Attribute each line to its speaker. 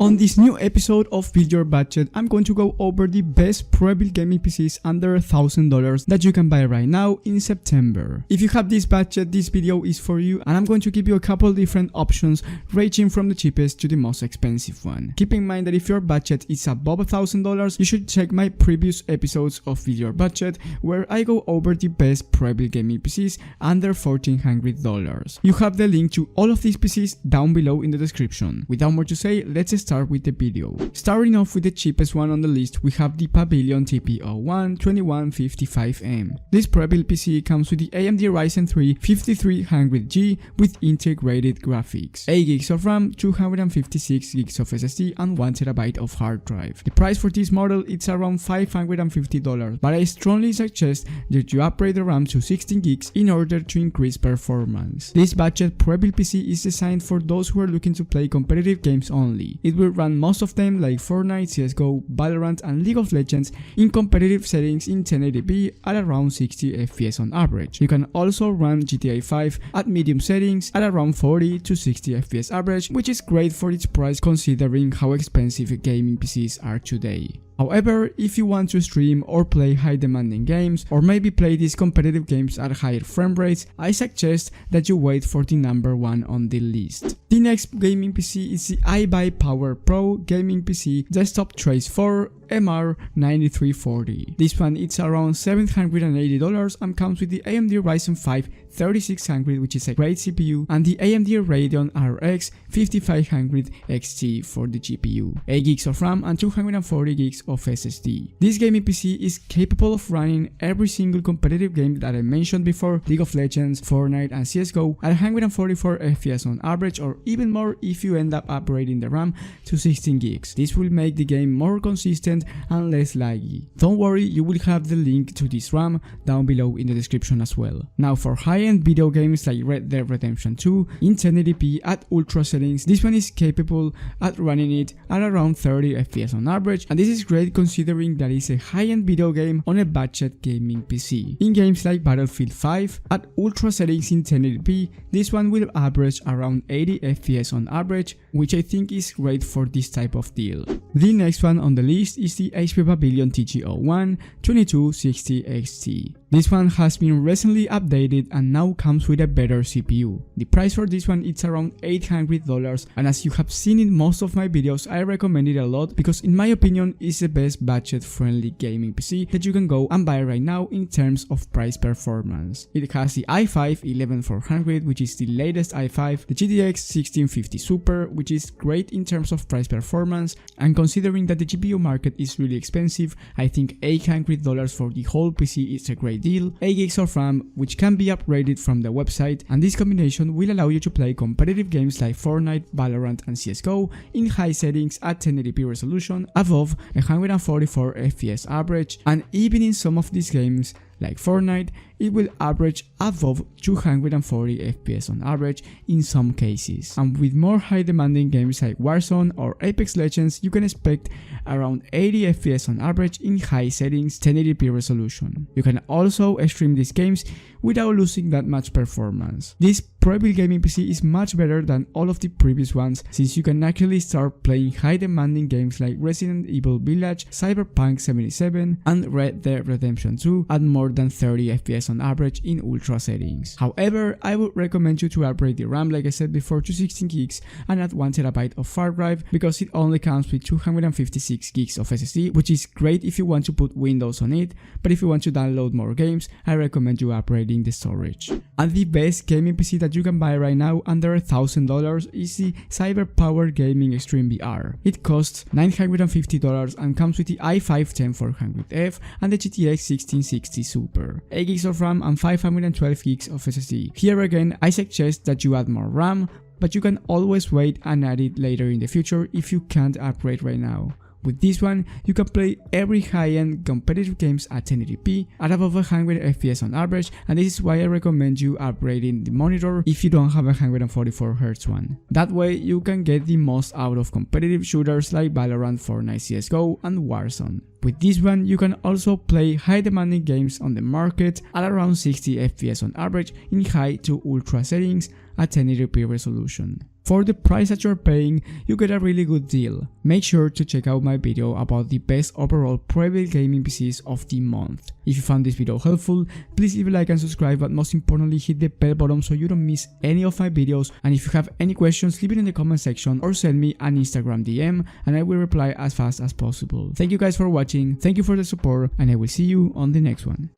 Speaker 1: On this new episode of Build Your Budget, I'm going to go over the best Prebuilt gaming PCs under $1,000 that you can buy right now in September. If you have this budget, this video is for you, and I'm going to give you a couple different options ranging from the cheapest to the most expensive one. Keep in mind that if your budget is above $1,000, you should check my previous episodes of Build Your Budget where I go over the best Prebuilt gaming PCs under $1,400. You have the link to all of these PCs down below in the description. Without more to say, let's start with the video. Starting off with the cheapest one on the list, we have the Pavilion TP01 2155M. This Prebuilt PC comes with the AMD Ryzen 3 5300G with integrated graphics, 8GB of RAM, 256GB of SSD and 1TB of hard drive. The price for this model is around $550, but I strongly suggest that you upgrade the RAM to 16GB in order to increase performance. This budget Prebuilt PC is designed for those who are looking to play competitive games only. It will run most of them like Fortnite, CSGO, Valorant and League of Legends in competitive settings in 1080p at around 60 FPS on average. You can also run GTA 5 at medium settings at around 40 to 60 FPS average, which is great for its price considering how expensive gaming PCs are today. However, if you want to stream or play high demanding games, or maybe play these competitive games at higher frame rates, I suggest that you wait for the number one on the list. The next gaming PC is the iBUYPOWER Pro Gaming PC Desktop Trace 4 MR9340. This one is around $780 and comes with the AMD Ryzen 5 3600, which is a great CPU, and the AMD Radeon RX 5500 XT for the GPU, 8GB of RAM and 240GB of SSD. This gaming PC is capable of running every single competitive game that I mentioned before, League of Legends, Fortnite and CSGO at 144 FPS on average, or even more if you end up upgrading the RAM to 16GB. This will make the game more consistent and less laggy. Don't worry, you will have the link to this RAM down below in the description as well. Now for high-end video games like Red Dead Redemption 2 in 1080p at ultra settings, this one is capable at running it at around 30 FPS on average, and this is great considering that it's a high-end video game on a budget gaming PC. In games like Battlefield 5 at ultra settings in 1080p, this one will average around 80 FPS on average, which I think is great for this type of deal. The next one on the list is the HP Pavilion TG01 2260 XT. This one has been recently updated and now comes with a better CPU. The price for this one is around $800, and as you have seen in most of my videos, I recommend it a lot because in my opinion it's the best budget friendly gaming PC that you can go and buy right now in terms of price performance. It has the i5 11400, which is the latest i5, the GTX 1650 Super, which is great in terms of price performance, and considering that the GPU market is really expensive, I think $800 for the whole PC is a great deal. 8GB of RAM, which can be upgraded from the website, and this combination will allow you to play competitive games like Fortnite, Valorant and CSGO in high settings at 1080p resolution above 144 FPS average, and even in some of these games like Fortnite, it will average above 240 FPS on average in some cases. And with more high demanding games like Warzone or Apex Legends, you can expect around 80 FPS on average in high settings 1080p resolution. You can also stream these games without losing that much performance. This Prebuilt gaming PC is much better than all of the previous ones, since you can actually start playing high demanding games like Resident Evil Village, Cyberpunk 77 and Red Dead Redemption 2 at more than 30 FPS on average in ultra settings. However, I would recommend you to upgrade the RAM like I said before to 16GB and add 1TB of hard drive, because it only comes with 256GB of SSD, which is great if you want to put Windows on it, but if you want to download more games, I recommend you upgrading the storage. And the best gaming PC that you can buy right now under $1,000 is the Cyberpower Gaming Xtreme VR. It costs $950 and comes with the i5 10400F and the GTX 1660 Super, 8GB of RAM and 512GB of SSD. Here again, I suggest that you add more RAM, but you can always wait and add it later in the future if you can't upgrade right now. With this one, you can play every high-end competitive games at 1080p at above 100 FPS on average, and this is why I recommend you upgrading the monitor if you don't have a 144Hz one. That way you can get the most out of competitive shooters like Valorant, Fortnite, CSGO and Warzone. With this one, you can also play high demanding games on the market at around 60 FPS on average in high to ultra settings a 1080p resolution. For the price that you're paying, you get a really good deal. Make sure to check out my video about the best overall Prebuilt gaming PCs of the month. If you found this video helpful, please leave a like and subscribe, but most importantly hit the bell button so you don't miss any of my videos. And if you have any questions, leave it in the comment section or send me an Instagram DM and I will reply as fast as possible. Thank you guys for watching, thank you for the support, and I will see you on the next one.